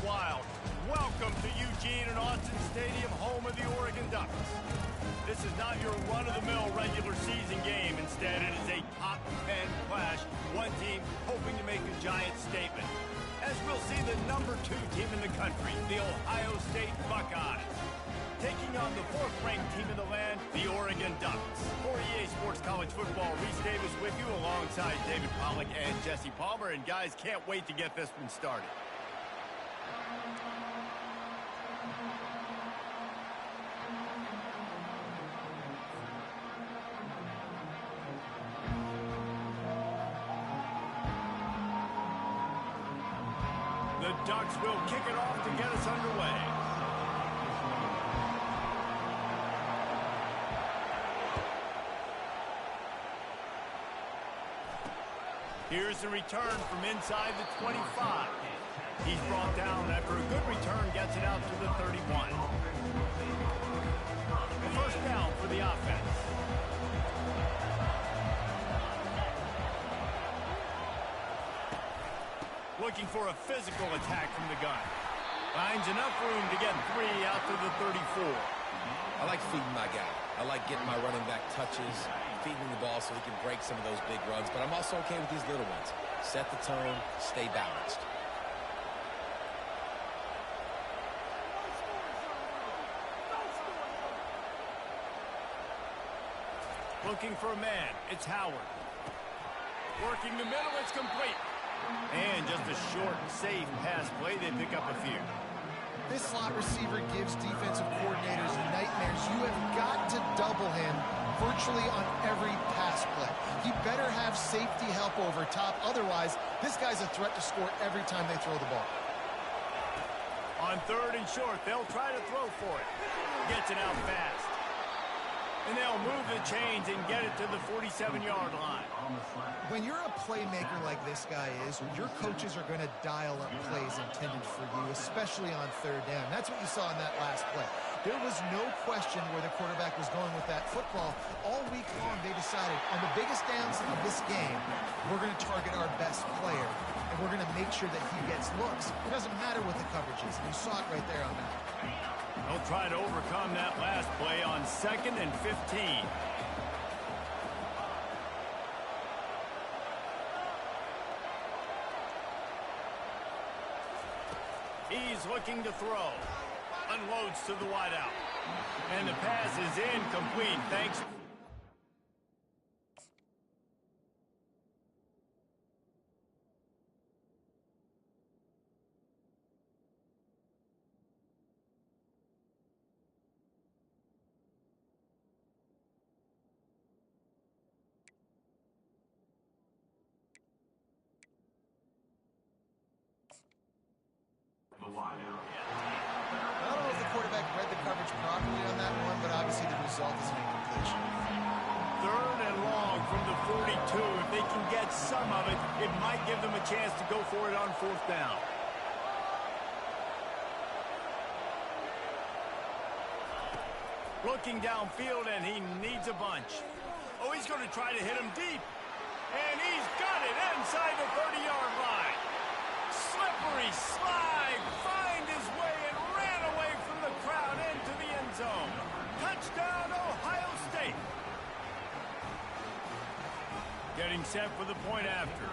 Wild. Welcome to Eugene and Austin Stadium, home of the Oregon Ducks. This is not your run-of-the-mill regular season game. Instead, it is a top 10 clash. One team hoping to make a giant statement. As we'll see the number 2 team in the country, the Ohio State Buckeyes, taking on the 4th-ranked team in the land, the Oregon Ducks. For EA Sports College Football, Reese Davis with you alongside David Pollack and Jesse Palmer. And guys, can't wait to get this one started. The Ducks will kick it off to get us underway. Here's the return from inside the 25. He's brought down after a good return, gets it out to the 31. The first down for the offense. Looking for a physical attack from the gun. Finds enough room to get 3 out to the 34. I like feeding my guy. I like getting my running back touches, feeding the ball so he can break some of those big runs, but I'm also okay with these little ones. Set the tone, stay balanced. Looking for a man, it's Howard. Working the middle, it's complete. And just a short, safe pass play, they pick up a few. This slot receiver gives defensive coordinators nightmares. You have got to double him virtually on every pass play. He better have safety help over top. Otherwise, this guy's a threat to score every time they throw the ball. On 3rd and short, they'll try to throw for it. Gets it out fast. And they'll move the chains and get it to the 47-yard line. When you're a playmaker like this guy is, your coaches are going to dial up plays intended for you, especially on 3rd down. That's what you saw in that last play. There was no question where the quarterback was going with that football. All week long, they decided, on the biggest downs of this game, we're going to target our best player, and we're going to make sure that he gets looks. It doesn't matter what the coverage is. You saw it right there on that. They'll try to overcome that last play on 2nd and 15. He's looking to throw. Unloads to the wideout. And the pass is incomplete thanks to... I don't know if the quarterback read the coverage properly on that one, but obviously the result is an incompletion. 3rd and long from the 42. If they can get some of it, it might give them a chance to go for it on 4th down. Looking downfield, and he needs a bunch. Oh, he's going to try to hit him deep. And he's got it inside the 30-yard line. Slippery slide, find his way and ran away from the crowd into the end zone. Touchdown, Ohio State. Getting set for the point after.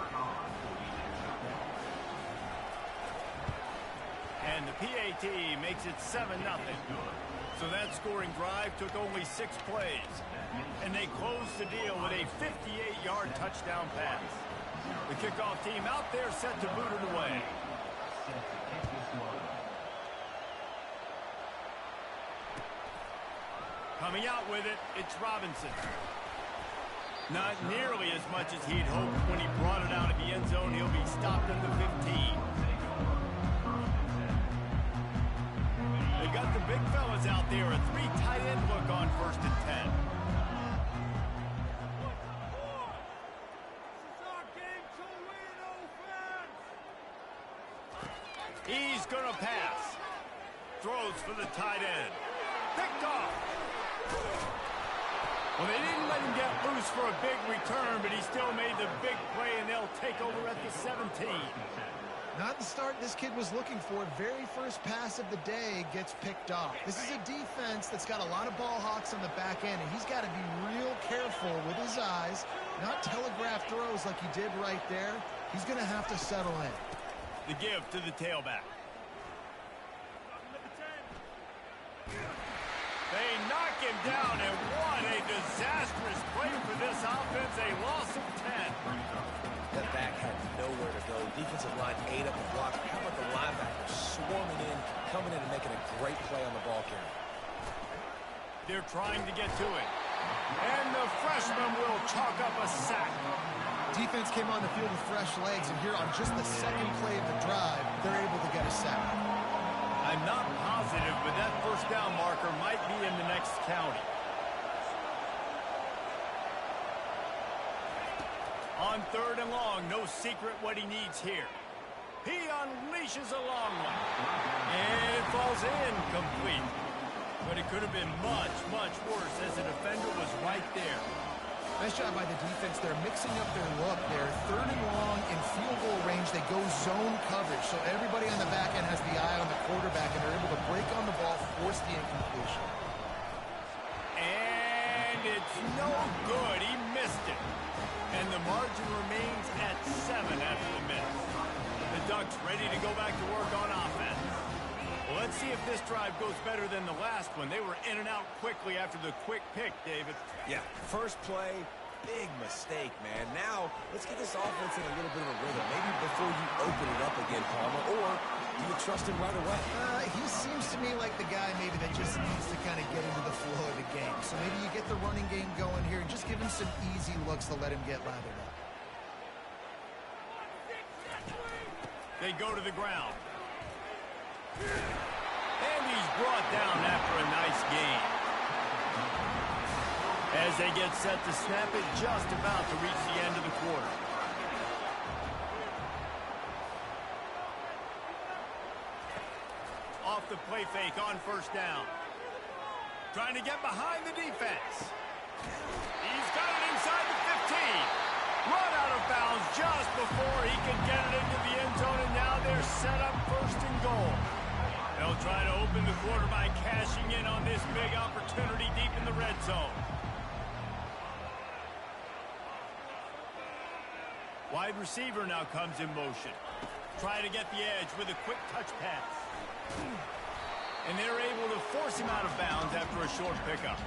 And the PAT makes it 7-0. So that scoring drive took only 6 plays. And they closed the deal with a 58-yard touchdown pass. The kickoff team out there set to boot it away. Coming out with it, it's Robinson. Not nearly as much as he'd hoped when he brought it out of the end zone. He'll be stopped at the 15. They got the big fellas out there. A 3 tight end look on 1st and 10. He's going to pass. Throws for the tight end. Picked off. Well, they didn't let him get loose for a big return, but he still made the big play, and they'll take over at the 17. Not the start this kid was looking for. Very first pass of the day gets picked off. This is a defense that's got a lot of ball hawks on the back end, and he's got to be real careful with his eyes, not telegraph throws like he did right there. He's going to have to settle in. The give to the tailback. They knock him down, and what a disastrous play for this offense. A loss of 10. That back had nowhere to go. Defensive line ate up the block. How about the linebacker swarming in, coming in and making a great play on the ball carrier? They're trying to get to it. And the freshman will chalk up a sack. Defense came on the field with fresh legs, and here on just the second play of the drive, they're able to get a sack. I'm not positive, but that first down marker might be in the next county. On 3rd and long, no secret what he needs here. He unleashes a long one. And it falls incomplete. But it could have been much, much worse as the defender was right there. Nice job by the defense. They're mixing up their look. They're 3rd and long in field goal range. They go zone coverage. So everybody on the back end has the eye on the quarterback, and they're able to break on the ball, force the incompletion. And it's no good. He missed it. And the margin remains at 7 after the miss. The Ducks ready to go back to work on offense. Well, let's see if this drive goes better than the last one. They were in and out quickly after the quick pick, David. Yeah, first play, big mistake, man. Now, let's get this offense in a little bit of a rhythm. Maybe before you open it up again, Palmer, or do you trust him right away? He seems to me like the guy maybe that just needs to kind of get into the flow of the game. So maybe you get the running game going here and just give him some easy looks to let him get lathered up. They go to the ground. And he's brought down after a nice gain. As they get set to snap it, just about to reach the end of the quarter. Off the play fake on first down. Trying to get behind the defense. He's got it inside the 15. Run out of bounds just before he can get it into the end zone, and now they're set up 1st and goal. They'll try to open the quarter by cashing in on this big opportunity deep in the red zone. Wide receiver now comes in motion. Try to get the edge with a quick touch pass. And they're able to force him out of bounds after a short pickup.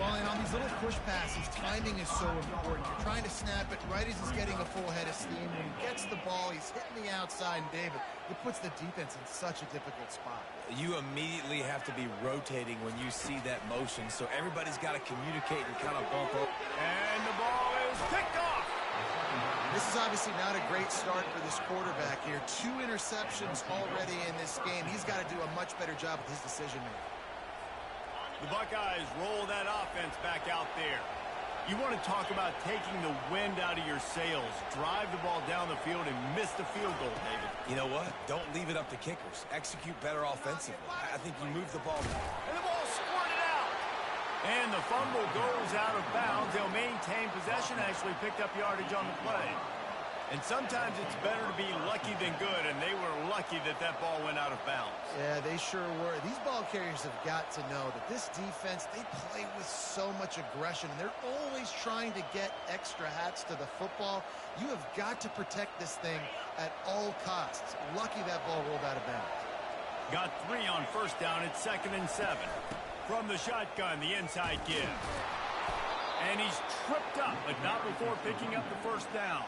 Well, and on these little push passes, timing is so important. You're trying to snap it right as he's getting a full head of steam. When he gets the ball, he's hitting the outside, and David, it puts the defense in such a difficult spot. You immediately have to be rotating when you see that motion, so everybody's got to communicate and kind of bump up. And the ball is picked off. This is obviously not a great start for this quarterback here. 2 interceptions already in this game. He's got to do a much better job with his decision-making. The Buckeyes roll that offense back out there. You want to talk about taking the wind out of your sails. Drive the ball down the field and miss the field goal, David. You know what? Don't leave it up to kickers. Execute better offensively. I think you move the ball. And the ball squirted out. And the fumble goes out of bounds. They'll maintain possession, actually picked up yardage on the play. And sometimes it's better to be lucky than good, and they were lucky that that ball went out of bounds. Yeah, they sure were. These ball carriers have got to know that this defense, they play with so much aggression, and they're always trying to get extra hats to the football. You have got to protect this thing at all costs. Lucky that ball rolled out of bounds. Got 3 on first down at 2nd and 7. From the shotgun, the inside give. And he's tripped up, but not before picking up the first down.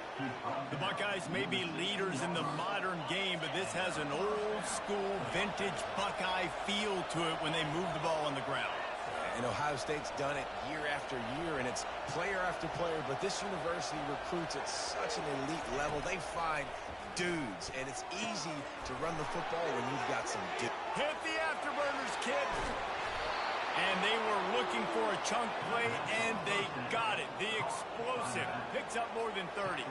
The Buckeyes may be leaders in the modern game, but this has an old-school, vintage Buckeye feel to it when they move the ball on the ground. And Ohio State's done it year after year, and it's player after player, but this university recruits at such an elite level. They find dudes, and it's easy to run the football when you've got some dudes. Hit the afterburners, kid. And they were looking for a chunk play, and they got it. The explosive picks up more than 30.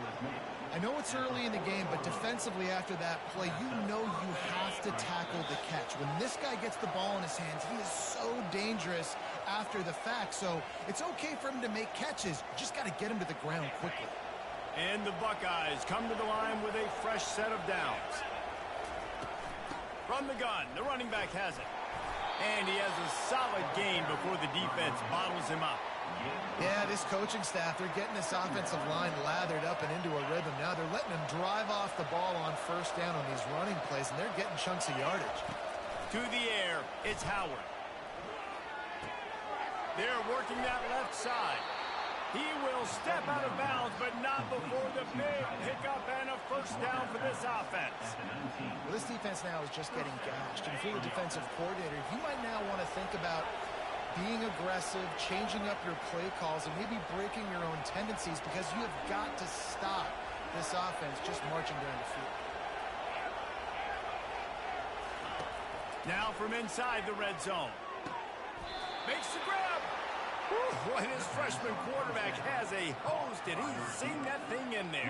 I know it's early in the game, but defensively after that play, you know you have to tackle the catch. When this guy gets the ball in his hands, he is so dangerous after the fact. So it's okay for him to make catches. You just got to get him to the ground quickly. And the Buckeyes come to the line with a fresh set of downs. From the gun, the running back has it. And he has a solid gain before the defense bottles him up. Yeah, this coaching staff, they're getting this offensive line lathered up and into a rhythm. Now they're letting them drive off the ball on first down on these running plays, and they're getting chunks of yardage. To the air, it's Howard. They're working that left side. He will step out of bounds, but not before the big pickup and a first down for this offense. Well, this defense now is just getting gashed. And if you're a defensive coordinator, you might now want to think about being aggressive, changing up your play calls, and maybe breaking your own tendencies, because you have got to stop this offense just marching down the field. Now from inside the red zone. Makes the grab. Boy, this freshman quarterback has a hose. Did he sing that thing in there?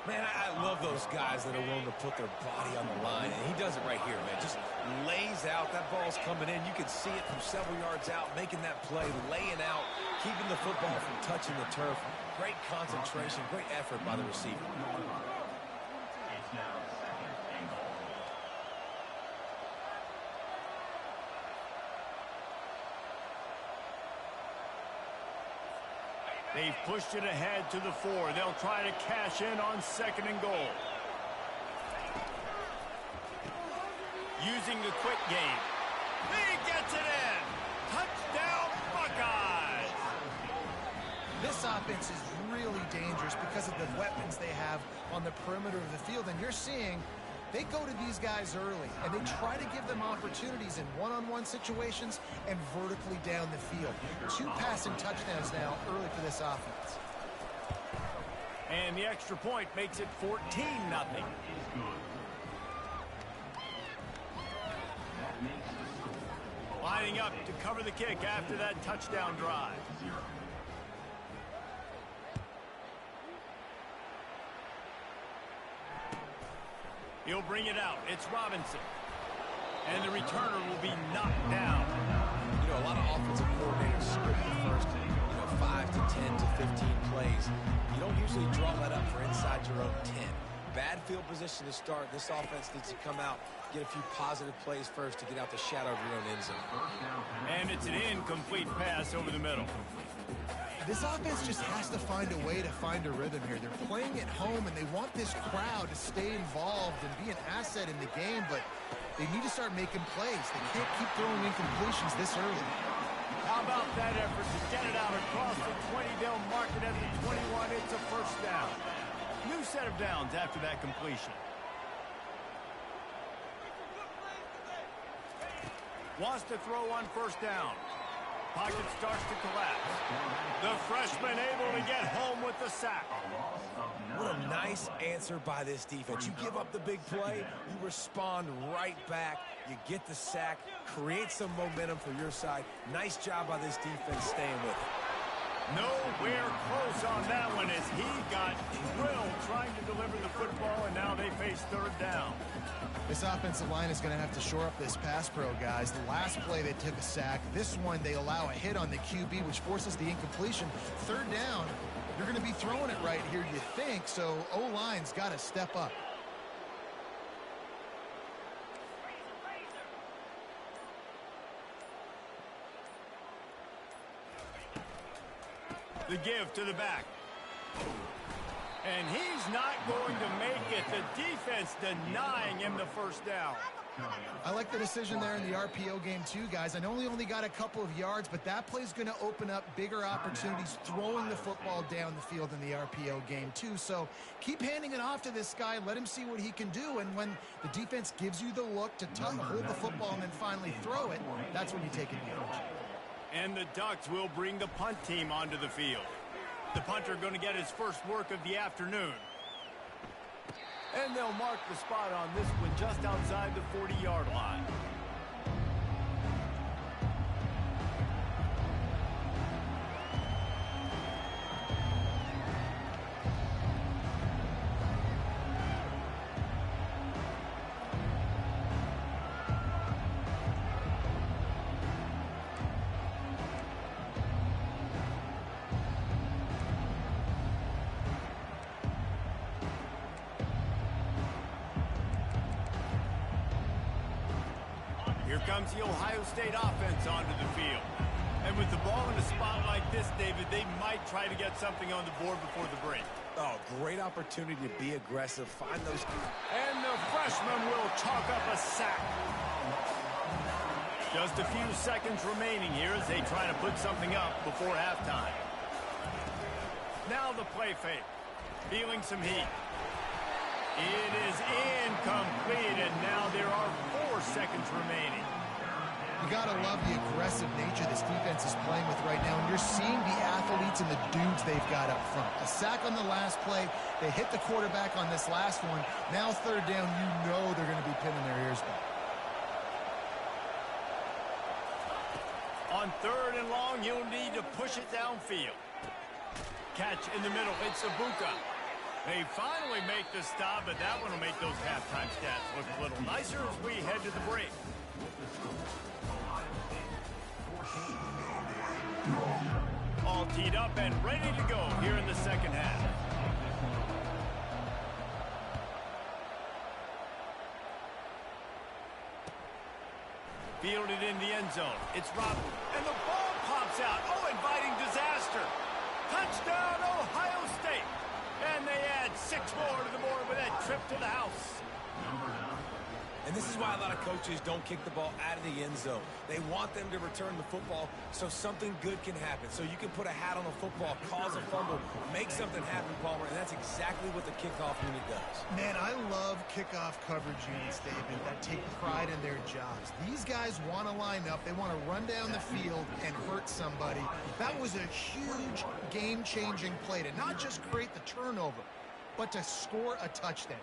Man, I love those guys that are willing to put their body on the line, and he does it right here, man. Just lays out. That ball's coming in. You can see it from several yards out, making that play, laying out, keeping the football from touching the turf. Great concentration, great effort by the receiver. They've pushed it ahead to the 4. They'll try to cash in on 2nd and goal. Using the quick game. He gets it in. Touchdown, Buckeyes. This offense is really dangerous because of the weapons they have on the perimeter of the field. And you're seeing they go to these guys early, and they try to give them opportunities in one-on-one situations and vertically down the field. 2 passing touchdowns now early for this offense. And the extra point makes it 14-0. Lining up to cover the kick after that touchdown drive. He'll bring it out. It's Robinson. And the returner will be knocked down. You know, a lot of offensive coordinators script the first 5 to 10 to 15 plays. You don't usually draw that up for inside your own 10. Bad field position to start. This offense needs to come out, get a few positive plays first to get out the shadow of your own end zone. And it's an incomplete pass over the middle. This offense just has to find a way to find a rhythm here. They're playing at home, and they want this crowd to stay involved and be an asset in the game, but they need to start making plays. They can't keep throwing incompletions this early. How about that effort to get it out across the 20? They'll mark it at the 21. It's a first down. New set of downs after that completion. Wants to throw on first down. Pocket starts to collapse. The freshman able to get home with the sack. What a nice answer by this defense. You give up the big play, you respond right back. You get the sack, create some momentum for your side. Nice job by this defense staying with it. Nowhere close on that one as he got drilled trying to deliver the football, and now they face 3rd down. This offensive line is going to have to shore up this pass pro, guys. The last play they took a sack. This one they allow a hit on the QB, which forces the incompletion. 3rd down, you're going to be throwing it right here, you think, so O-line's got to step up. The give to the back. And he's not going to make it. The defense denying him the first down. I like the decision there in the RPO game too, guys. I know he only got a couple of yards, but that play's going to open up bigger opportunities throwing the football down the field in the RPO game too. So keep handing it off to this guy. Let him see what he can do. And when the defense gives you the look to hold the football and then finally throw it, that's when you take advantage. And the Ducks will bring the punt team onto the field. The punter going to get his first work of the afternoon. And they'll mark the spot on this one just outside the 40-yard line. Here comes the Ohio State offense onto the field. And with the ball in a spot like this, David, they might try to get something on the board before the break. Oh, great opportunity to be aggressive, find those... And the freshman will chalk up a sack. Just a few seconds remaining here as they try to put something up before halftime. Now the play fake. Feeling some heat. It is incomplete, and now there are 4 seconds remaining. You got to love the aggressive nature this defense is playing with right now, and you're seeing the athletes and the dudes they've got up front. A sack on the last play. They hit the quarterback on this last one. Now third down, you know they're going to be pinning their ears back. On third and long, you'll need to push it downfield. Catch in the middle. It's Ibuka. They finally make the stop, but that one will make those halftime stats look a little nicer as we head to the break. All teed up and ready to go here in the second half. Fielded in the end zone. It's Robert. And the ball pops out. Oh, inviting disaster. Touchdown, Ohio State. And they add 6 more to the board with that trip to the house. And this is why a lot of coaches don't kick the ball out of the end zone. They want them to return the football so something good can happen. So you can put a hat on a football, cause a fumble, make something happen, Palmer, and that's exactly what the kickoff unit does. Man, I love kickoff coverage units, David, that take pride in their jobs. These guys want to line up. They want to run down the field and hurt somebody. That was a huge game-changing play to not just create the turnover, but to score a touchdown.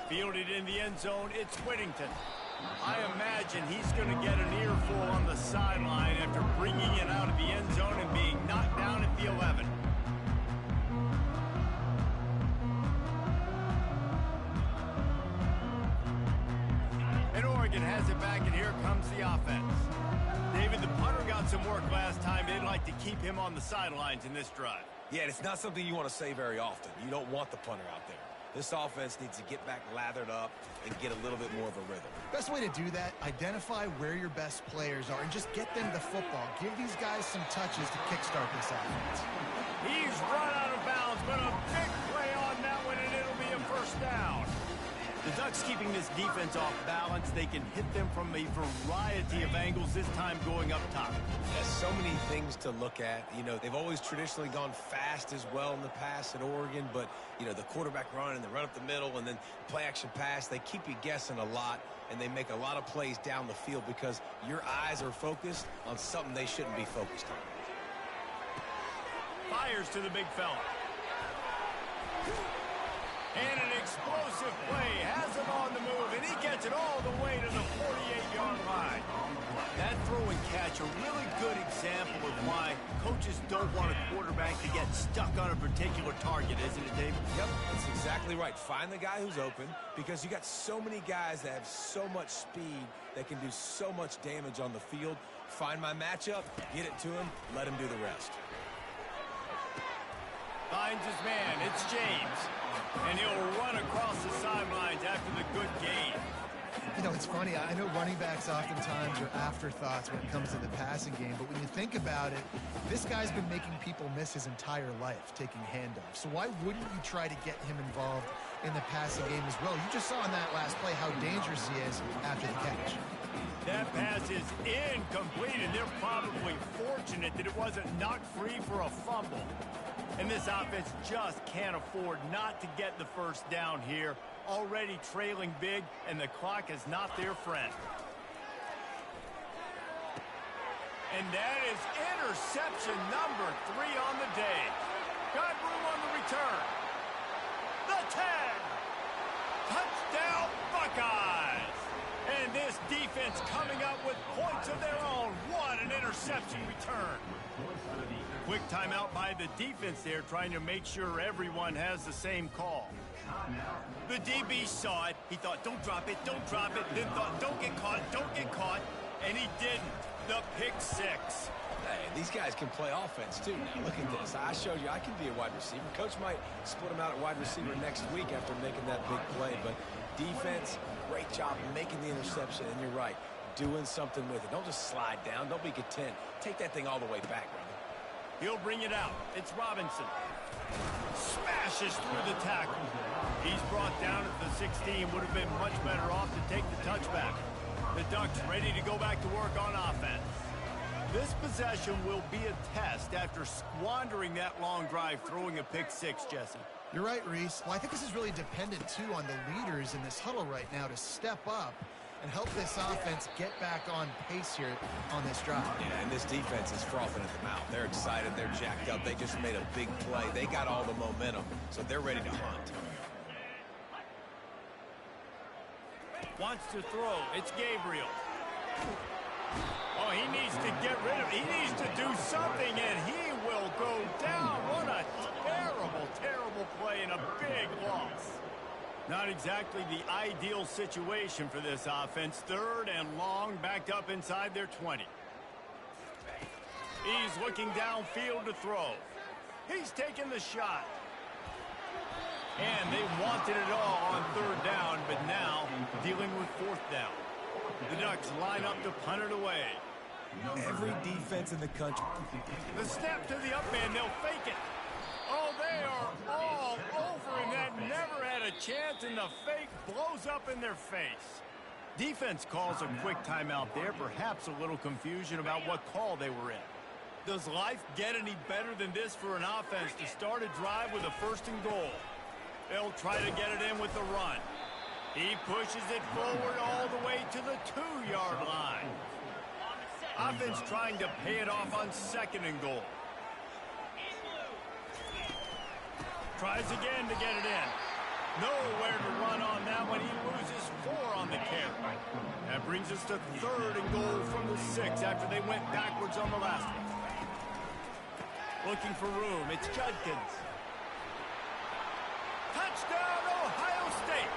Fielded in the end zone, it's Whittington. I imagine he's going to get an earful on the sideline after bringing it out of the end zone and being knocked down at the 11. And Oregon has it back, and here comes the offense. David, the punter got some work last time. They'd like to keep him on the sidelines in this drive. Yeah, it's not something you want to say very often. You don't want the punter out there. This offense needs to get back lathered up and get a little bit more of a rhythm. Best way to do that, identify where your best players are and just get them the football. Give these guys some touches to kickstart this offense. He's run out of bounds, but a big play on that one, and it'll be a first down. The Ducks keeping this defense off balance. They can hit them from a variety of angles, this time going up top. There's so many things to look at. You know, they've always traditionally gone fast as well in the past at Oregon, but, you know, the quarterback run and the run up the middle and then play-action pass, they keep you guessing a lot, and they make a lot of plays down the field because your eyes are focused on something they shouldn't be focused on. Fires to the big fella. And an explosive play has him on the move, and he gets it all the way to the 48-yard line. That throw and catch, a really good example of why coaches don't want a quarterback to get stuck on a particular target, isn't it, David? Yep, that's exactly right. Find the guy who's open because you got so many guys that have so much speed that can do so much damage on the field. Find my matchup, get it to him, let him do the rest. Finds his man, it's James. And he'll run across the sidelines after the good gain. You know, it's funny. I know running backs oftentimes are afterthoughts when it comes to the passing game, but when you think about it, this guy's been making people miss his entire life taking handoffs. So why wouldn't you try to get him involved in the passing game as well? You just saw in that last play how dangerous he is after the catch. That pass is incomplete, and they're probably fortunate that it wasn't knocked free for a fumble. And this offense just can't afford not to get the first down here. Already trailing big, and the clock is not their friend. And that is interception number 3 on the day. Got room on the return. The 10. Touchdown, Buckeyes. And this defense coming up with points of their own. What an interception return. Quick timeout by the defense there, trying to make sure everyone has the same call. The DB saw it. He thought, don't drop it, don't drop it. Then thought, don't get caught. And he didn't. The pick 6. Hey, these guys can play offense, too. Now, look at this. I showed you I can be a wide receiver. Coach might split him out at wide receiver next week after making that big play, but Defense, great job making the interception, and you're right, doing something with it. Don't just slide down. Don't be content. Take that thing all the way back, brother. He'll bring it out. It's Robinson. Smashes through the tackle. He's brought down at the 16. Would have been much better off to take the touchback. The Ducks ready to go back to work on offense. This possession will be a test after squandering that long drive, throwing a pick six, Jesse. You're right, Reese. Well, I think this is really dependent, too, on the leaders in this huddle right now to step up and help this offense get back on pace here on this drive. Yeah, and this defense is frothing at the mouth. They're excited. They're jacked up. They just made a big play. They got all the momentum, so they're ready to hunt. Wants to throw. It's Gabriel. Oh, he needs to get rid of it. He needs to do something, and he will go down. What a terrible, terrible play and a big loss. Not exactly the ideal situation for this offense. Third and long, backed up inside their 20. He's looking downfield to throw. He's taking the shot. And they wanted it all on third down, but now dealing with fourth down. The Ducks line up to punt it away. Every defense in the country. The snap to the up man, they'll fake it. Oh, they are all over him. That never had a chance, and the fake blows up in their face. Defense calls a quick timeout there, perhaps a little confusion about what call they were in. Does life get any better than this for an offense to start a drive with a first and goal? They'll try to get it in with the run. He pushes it forward all the way to the 2-yard line. Offense trying to pay it off on second and goal. Tries again to get it in. Nowhere to run on that one. He loses 4 on the carry. That brings us to third and goal from the 6 after they went backwards on the last one. Looking for room. It's Judkins. Touchdown, Ohio State.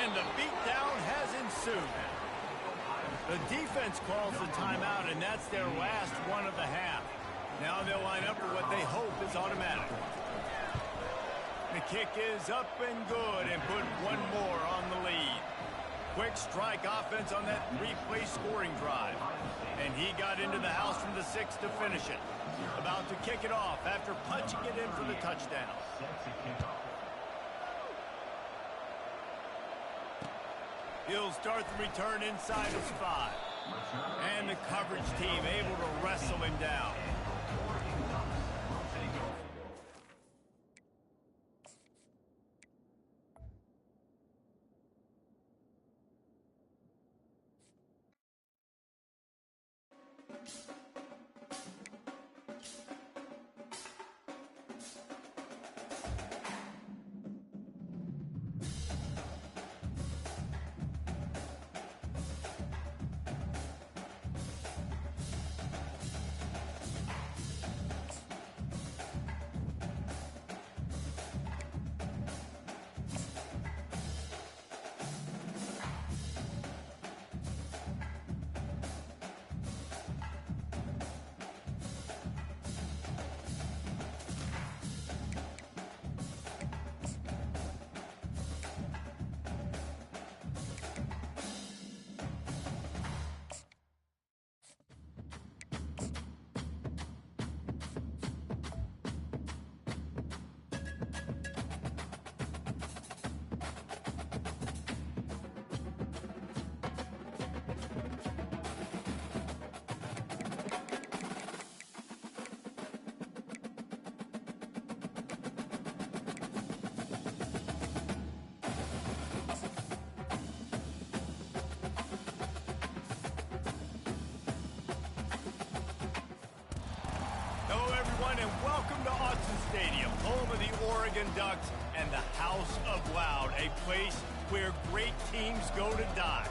And the beatdown has ensued. The defense calls the timeout, and that's their last one of the half. Now they'll line up for what they hope is automatic. The kick is up and good, and put one more on the lead. Quick strike offense on that 3-play scoring drive. And he got into the house from the 6 to finish it. About to kick it off after punching it in for the touchdown. He'll start the return inside his 5. And the coverage team able to wrestle him down. Hello, everyone, and welcome to Autzen Stadium, home of the Oregon Ducks and the House of Loud, a place where great teams go to die.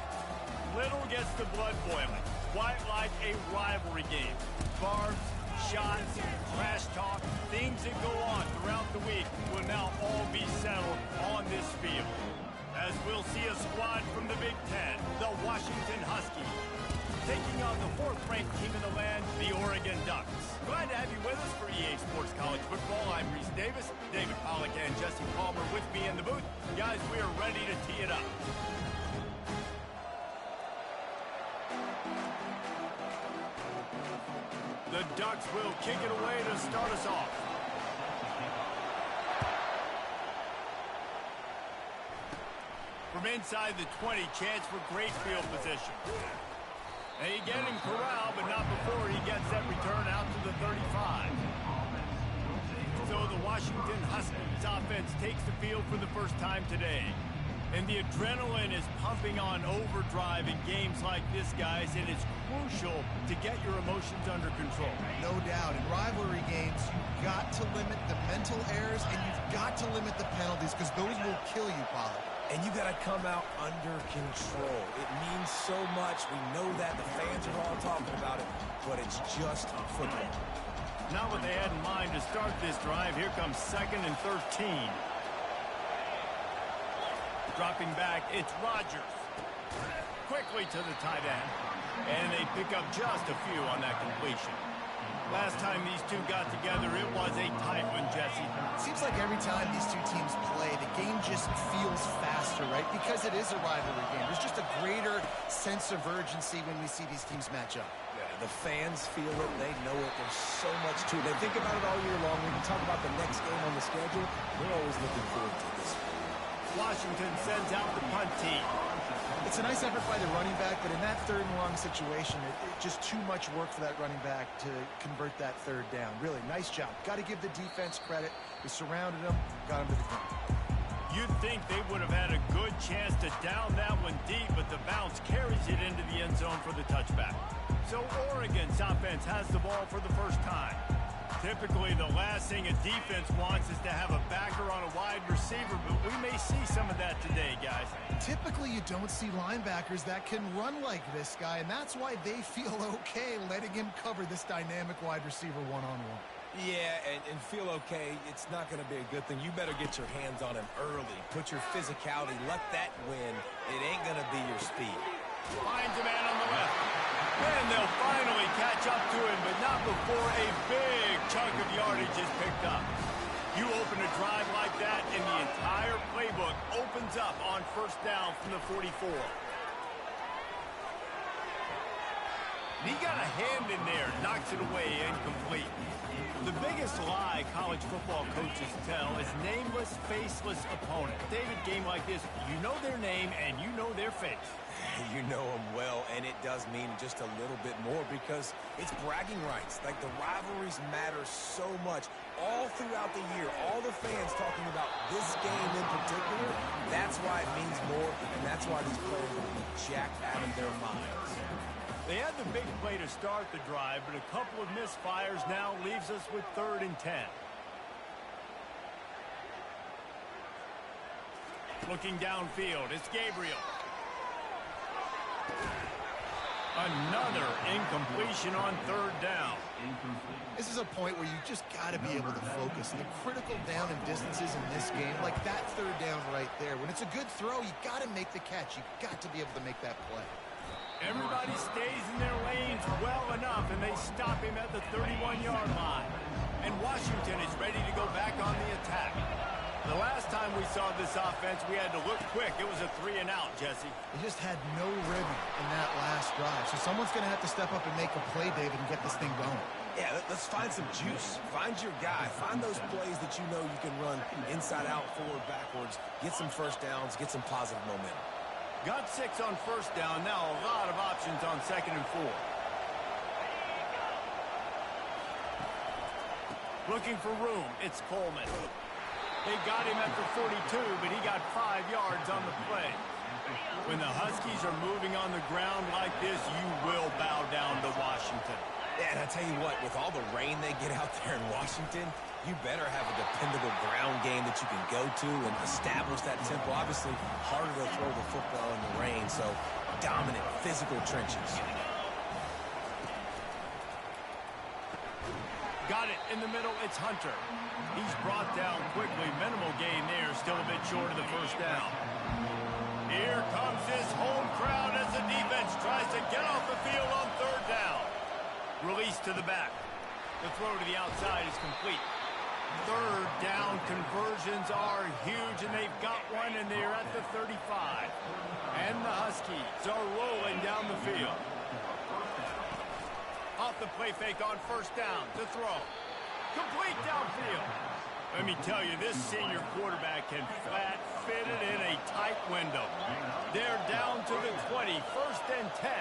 Little gets the blood boiling, quite like a rivalry game. Barbs, shots, trash talk, things that go on throughout the week will now all be settled on this field. As we'll see a squad from the Big Ten, the Washington Huskies, taking on the 4th-ranked team in the land, the Oregon Ducks. Glad to have you with us for EA Sports College Football. I'm Reese Davis, David Pollack, and Jesse Palmer with me in the booth. Guys, we are ready to tee it up. The Ducks will kick it away to start us off. From inside the 20, chance for great field position. They get him corralled, but not before he gets that return out to the 35. So the Washington Huskies offense takes the field for the first time today. And the adrenaline is pumping on overdrive in games like this, guys, and it's crucial to get your emotions under control. No doubt. In rivalry games, you've got to limit the mental errors, and you've got to limit the penalties, because those will kill you, Pollard. And you got to come out under control. It means so much. We know that. The fans are all talking about it, but it's just football. Not what they had in mind to start this drive. Here comes 2nd and 13. Dropping back, it's Rodgers. Quickly to the tight end. And they pick up just a few on that completion. Last time these two got together, it was a tight one, Jesse. Seems like every time these two teams play, the game just feels faster, right? Because it is a rivalry game. There's just a greater sense of urgency when we see these teams match up. Yeah, the fans feel it. They know it. There's so much to it. They think about it all year long. When you talk about the next game on the schedule, we're always looking forward to this one. Washington sends out the punt team. It's a nice effort by the running back, but in that third and long situation, it's just too much work for that running back to convert that third down. Really, nice job. Got to give the defense credit. We surrounded him, got him to the ground. You'd think they would have had a good chance to down that one deep, but the bounce carries it into the end zone for the touchback. So Oregon's offense has the ball for the first time. Typically, the last thing a defense wants is to have a backer on a wide receiver, but we may see some of that today, guys. Typically, you don't see linebackers that can run like this guy, and that's why they feel okay letting him cover this dynamic wide receiver one-on-one. Yeah, and feel okay. It's not going to be a good thing. You better get your hands on him early. Put your physicality. Let that win. It ain't going to be your speed. Finds a man on the left. And they'll finally catch up to him, but not before a big chunk of yardage is picked up. You open a drive like that, and the entire playbook opens up on first down from the 44. And he got a hand in there, knocks it away, incomplete. The biggest lie college football coaches tell is nameless, faceless opponent. David, game like this, you know their name and you know their face. You know them well, and it does mean just a little bit more because it's bragging rights. Like, the rivalries matter so much all throughout the year. All the fans talking about this game in particular, that's why it means more, and that's why these players will be jacked out of their minds. They had the big play to start the drive, but a couple of misfires now leaves us with 3rd and 10. Looking downfield, it's Gabriel. Another incompletion on 3rd down. This is a point where you just got to be able to focus. The critical down and distances in this game, like that 3rd down right there. When it's a good throw, you got to make the catch. You got to be able to make that play. Everybody stays in their lanes well enough, and they stop him at the 31-yard line. And Washington is ready to go back on the attack. The last time we saw this offense, we had to look quick. It was a 3-and-out, Jesse. They just had no rhythm in that last drive. So someone's going to have to step up and make a play, David, and get this thing going. Yeah, let's find some juice. Find your guy. Find those plays that you know you can run inside out, forward, backwards. Get some first downs. Get some positive momentum. Got 6 on first down. Now a lot of options on 2nd and 4. Looking for room. It's Coleman. They got him at the 42, but he got 5 yards on the play. When the Huskies are moving on the ground like this, you will bow down to Washington. Yeah, and I tell you what, with all the rain they get out there in Washington, you better have a dependable ground game that you can go to and establish that tempo. Obviously, harder to throw the football in the rain, so dominant, physical trenches. Got it in the middle. It's Hunter. He's brought down quickly. Minimal gain there. Still a bit short of the first down. Here comes this home crowd as the defense tries to get off the field on 3rd down. Release to The throw to the outside is complete. Third down conversions are huge, and they've got one, and they're at the 35. And the Huskies are rolling down the field. Off the play fake on first down to throw. Complete downfield. Let me tell you, this senior quarterback can flat fit it in a tight window. They're down to the 20, first and 10.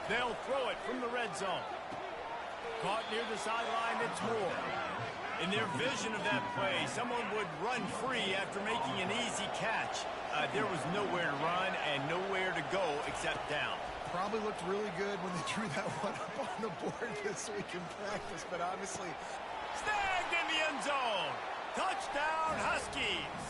They'll throw it from the red zone. Caught near the sideline, it's Moore. In their vision of that play, someone would run free after making an easy catch. There was nowhere to run and nowhere to go except down. Probably looked really good when they drew that one up on the board this week in practice, but obviously... Snagged in the end zone. Touchdown, Huskies.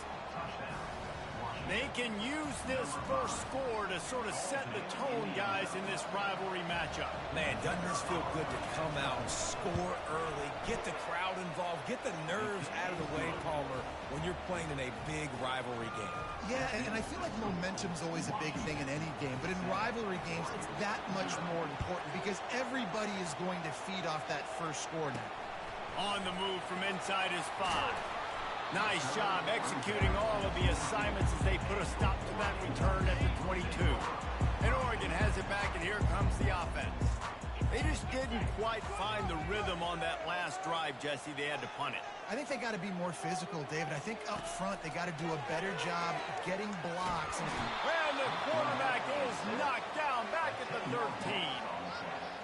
They can use this first score to sort of set the tone, guys, in this rivalry matchup. Man, doesn't this feel good to come out and score early, get the crowd involved, get the nerves out of the way, Palmer, when you're playing in a big rivalry game. Yeah, and I feel like momentum's always a big thing in any game, but in rivalry games, it's that much more important because everybody is going to feed off that first score now. On the move from inside his 5. Nice job executing all of the assignments as they put a stop to that return at the 22. And Oregon has it back, and here comes the offense. They just didn't quite find the rhythm on that last drive, Jesse. They had to punt it. I think they got to be more physical, David. I think up front they got to do a better job getting blocks. And the quarterback is knocked down back at the 13.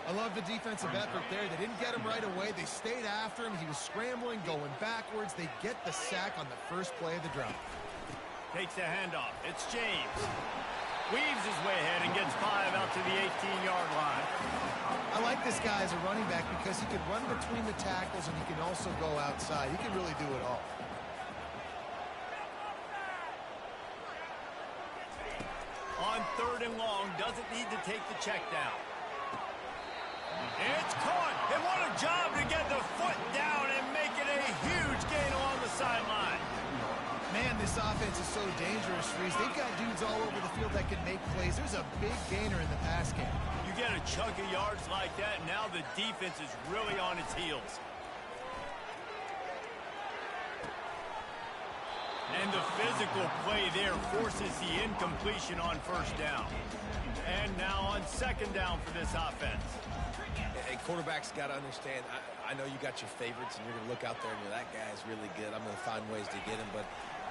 I love the defensive effort there. They didn't get him right away. They stayed after him. He was scrambling, going backwards. They get the sack on the first play of the drive. Takes the handoff. It's James. Weaves his way ahead and gets 5 out to the 18-yard line. I like this guy as a running back because he can run between the tackles and he can also go outside. He can really do it all. On third and long, doesn't need to take the check down. It's caught, and what a job to get the foot down and make it a huge gain along the sideline. Man, this offense is so dangerous, Freeze. They've got dudes all over the field that can make plays. There's a big gainer in the pass game. You get a chunk of yards like that, and now the defense is really on its heels. And the physical play there forces the incompletion on first down. And now on second down for this offense. Hey, quarterbacks got to understand, I know you got your favorites, and you're going to look out there and that guy's really good. I'm going to find ways to get him, but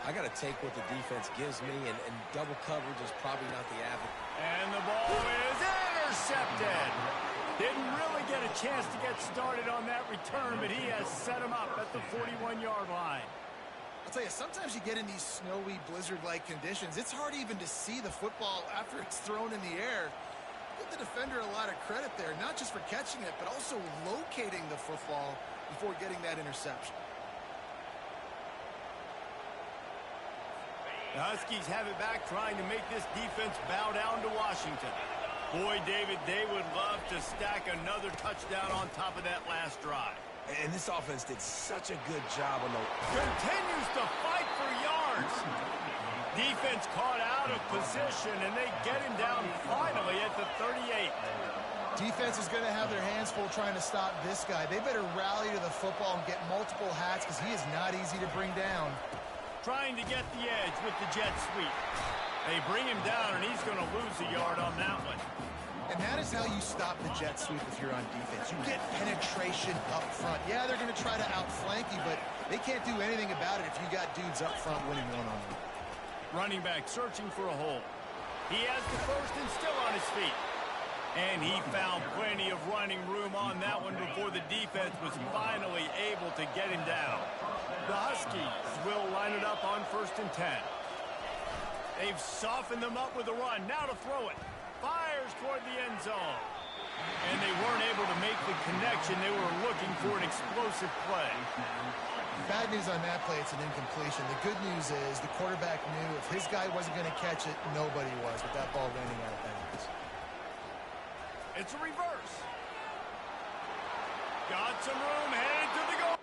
I got to take what the defense gives me, and double coverage is probably not the avenue. And the ball is intercepted. Didn't really get a chance to get started on that return, but he has set him up at the 41-yard line. I'll tell you, sometimes you get in these snowy, blizzard-like conditions. It's hard even to see the football after it's thrown in the air. Give the defender a lot of credit there, not just for catching it, but also locating the football before getting that interception. The Huskies have it back, trying to make this defense bow down to Washington. Boy, David, they would love to stack another touchdown on top of that last drive. And this offense did such a good job on the... Continues to fight for yards. Defense caught out of position, and they get him down finally at the 38. Defense is going to have their hands full trying to stop this guy. They better rally to the football and get multiple hats because he is not easy to bring down. Trying to get the edge with the jet sweep. They bring him down, and he's going to lose a yard on that one. And that is how you stop the jet sweep if you're on defense. You get penetration up front. Yeah, they're going to try to outflank you, but they can't do anything about it if you got dudes up front winning one-on-one. Running back searching for a hole. He has the first and still on his feet. And he found plenty of running room on that one before the defense was finally able to get him down. The Huskies will line it up on first and 10. They've softened them up with a run. Now to throw it. Fires toward the end zone. And they weren't able to make the connection. They were looking for an explosive play. Bad news on that play, it's an incompletion. The good news is the quarterback knew if his guy wasn't going to catch it, nobody was with that ball landing out of bounds. It's a reverse. Got some room, headed to the goal.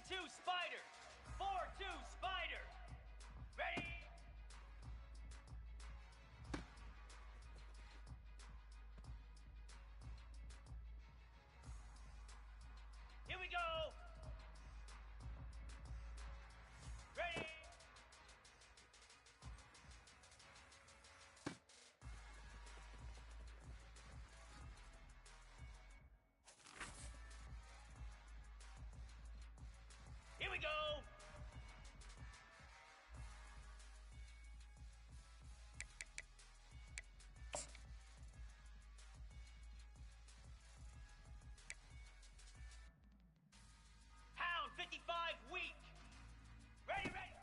3-2 Spider. 4-2 Spider. Ready? Here we go. Ready? Here we go. Hound 55 weak. Ready, ready.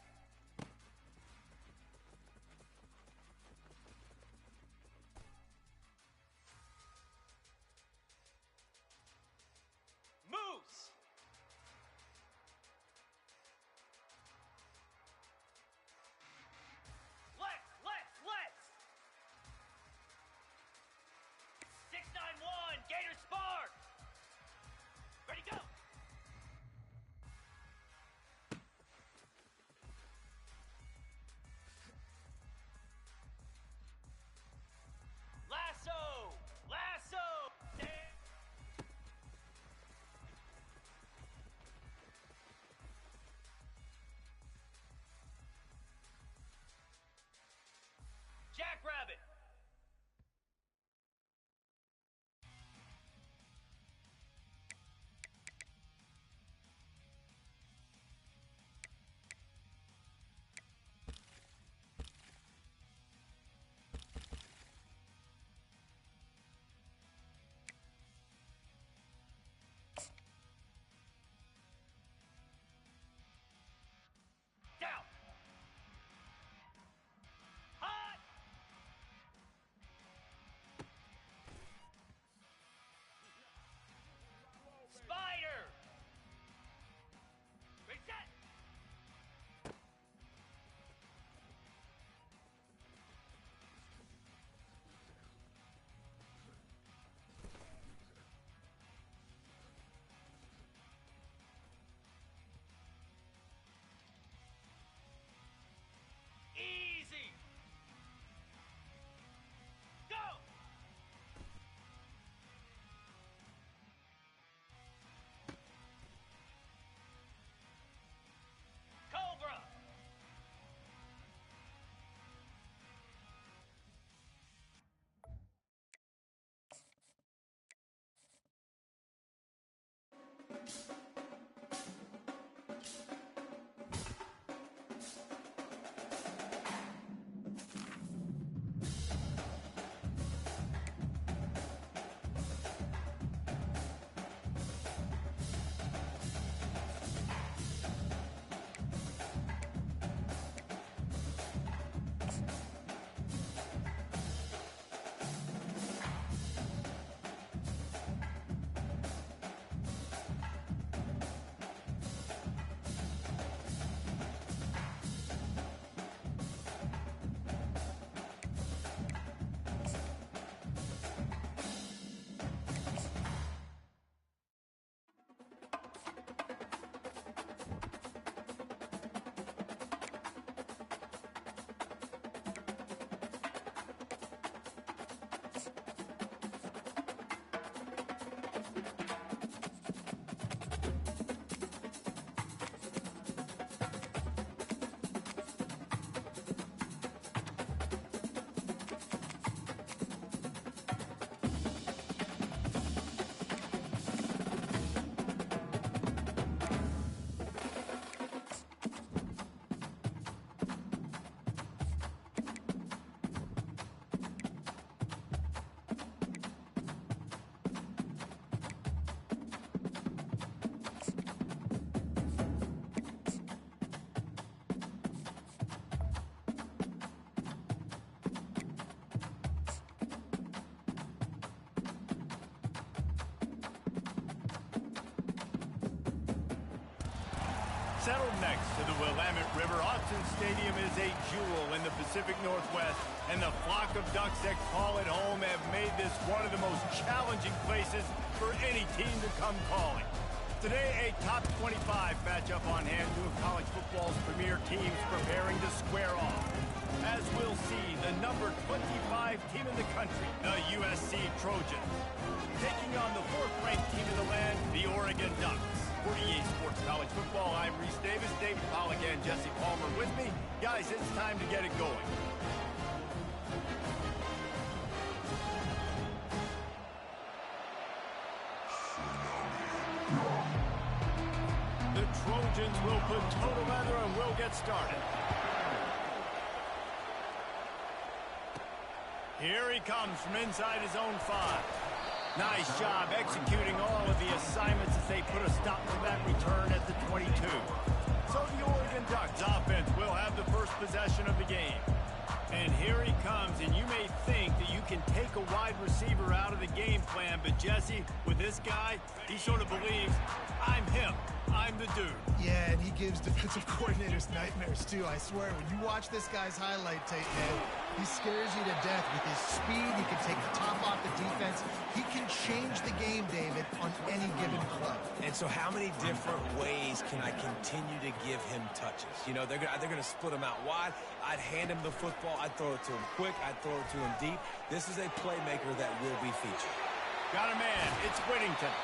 Moose. Let's. 691 Gator Spark. Ready, go. Lasso. Jackrabbit. Down. Hot. Spider. Reset. Easy. Go. Cobra. Settled next to the Willamette River, Autzen Stadium is a jewel in the Pacific Northwest, and the flock of Ducks that call it home have made this one of the most challenging places for any team to come calling. Today, a top 25 matchup on hand, two of college football's premier teams preparing to square off. As we'll see, the number 25 team in the country, the USC Trojans, taking on the fourth-ranked team in the land, the Oregon Ducks. For EA Sports College Football, I'm Reese Davis, David Pollack, and Jesse Palmer with me. Guys, it's time to get it going. The Trojans will put total leather and will get started. Here he comes from inside his own 5. Nice job executing all of the assignments as they put a stop to that return at the 22. So the Oregon Ducks offense will have the first possession of the game. And here he comes, and you may think that you can take a wide receiver out of the game plan, but Jesse, with this guy, he sort of believes, I'm him. I'm the dude. Yeah, and he gives defensive coordinators nightmares, too. I swear, when you watch this guy's highlight tape, man, he scares you to death with his speed. He can take the top off the defense. He can change the game, David, on any given play. And so how many different ways can I continue to give him touches? You know, they're going to split him out wide. I'd hand him the football. I'd throw it to him quick. I'd throw it to him deep. This is a playmaker that will be featured. Got a man. It's Whittington.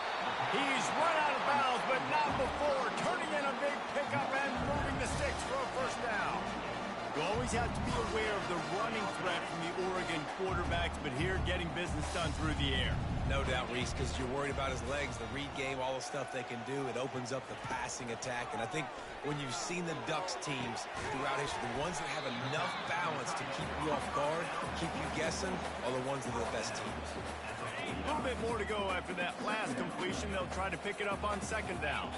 He's run out of bounds, but not before turning in a big pickup and moving the sticks for a first down. You always have to be aware of the running threat from the Oregon quarterbacks, but here getting business done through the air. No doubt, Reese, because you're worried about his legs, the read game, all the stuff they can do. It opens up the passing attack. And I think when you've seen the Ducks teams throughout history, the ones that have enough balance to keep you off guard, keep you guessing, are the ones that are the best teams. A little bit more to go after that last completion. They'll try to pick it up on second down.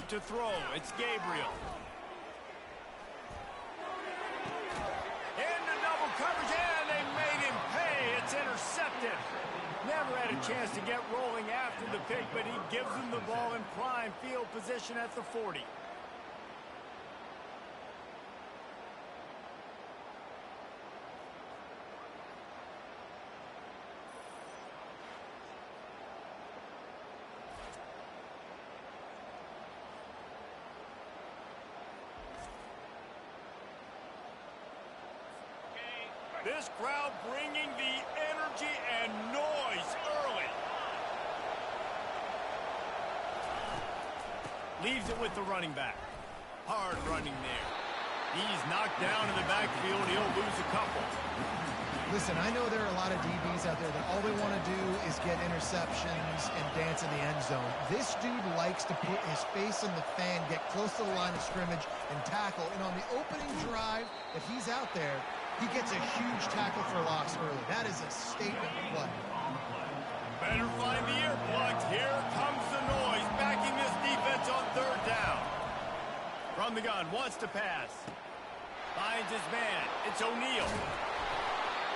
To throw, it's Gabriel. Into double coverage, and they made him pay. It's intercepted. Never had a chance to get rolling after the pick, but he gives him the ball in prime field position at the 40. This crowd bringing the energy and noise early. Leaves it with the running back. Hard running there. He's knocked down in the backfield. He'll lose a couple. Listen, I know there are a lot of DBs out there that all they want to do is get interceptions and dance in the end zone. This dude likes to put his face in the fan, get close to the line of scrimmage, and tackle. And on the opening drive, if he's out there, he gets a huge tackle for loss early. That is a statement play. Better find the earplugs. Here comes the noise, backing this defense on third down. From the gun, wants to pass. Finds his man. It's O'Neal.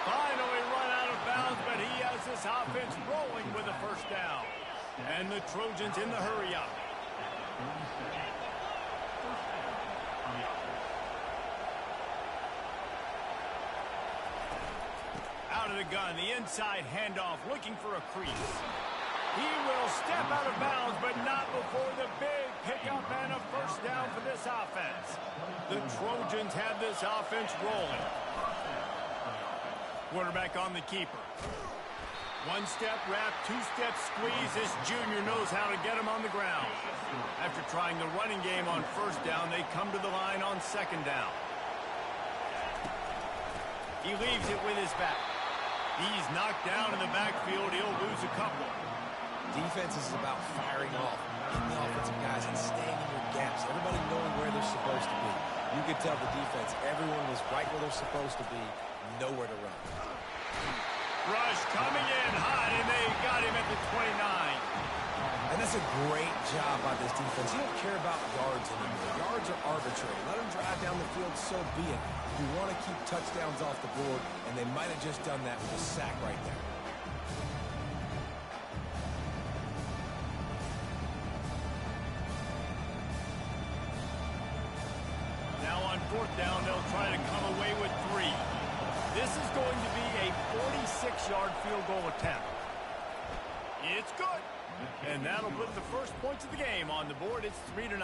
Finally run out of bounds, but he has this offense rolling with a first down. And the Trojans in the hurry-up. Out of the gun, the inside handoff, looking for a crease. He will step out of bounds, but not before the big pickup and a first down for this offense. The Trojans have this offense rolling. Quarterback on the keeper. One-step wrap, two-step squeeze. This junior knows how to get him on the ground. After trying the running game on first down, they come to the line on second down. He leaves it with his back. He's knocked down in the backfield. He'll lose a couple. Defense is about firing off, getting the offensive guys and staying in your gaps. Everybody knowing where they're supposed to be. You could tell the defense, everyone was right where they're supposed to be, nowhere to run. Rush coming in hot, and they got him at the 29. And that's a great job by this defense. You don't care about yards anymore. Yards are arbitrary. Let them drive down the field, so be it. You want to keep touchdowns off the board, and they might have just done that with a sack right there. 4th down, they'll try to come away with 3. This is going to be a 46-yard field goal attempt. It's good. And that'll put the first points of the game on the board. It's 3-0.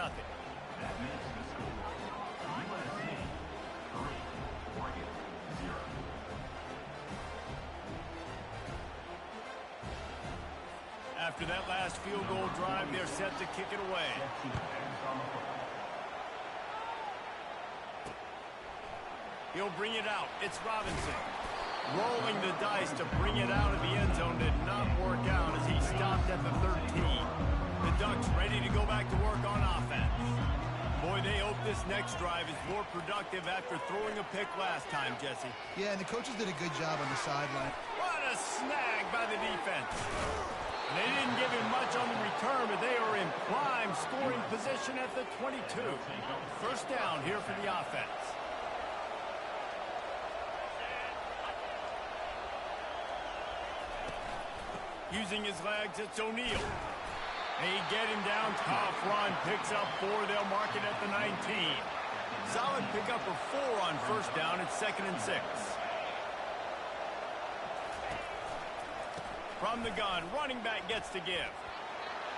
After that last field goal drive, they're set to kick it away. He'll bring it out. It's Robinson. Rolling the dice to bring it out of the end zone did not work out as he stopped at the 13. The Ducks ready to go back to work on offense. Boy, they hope this next drive is more productive after throwing a pick last time, Jesse. Yeah, and the coaches did a good job on the sideline. What a snag by the defense. They didn't give him much on the return, but they are in prime scoring position at the 22. First down here for the offense. Using his legs, it's O'Neal. They get him down, tough run, picks up 4, they'll mark it at the 19. Solid pickup of 4 on first down, it's 2nd and 6. From the gun, running back gets to give.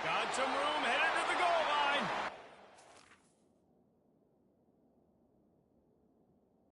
Got some room, head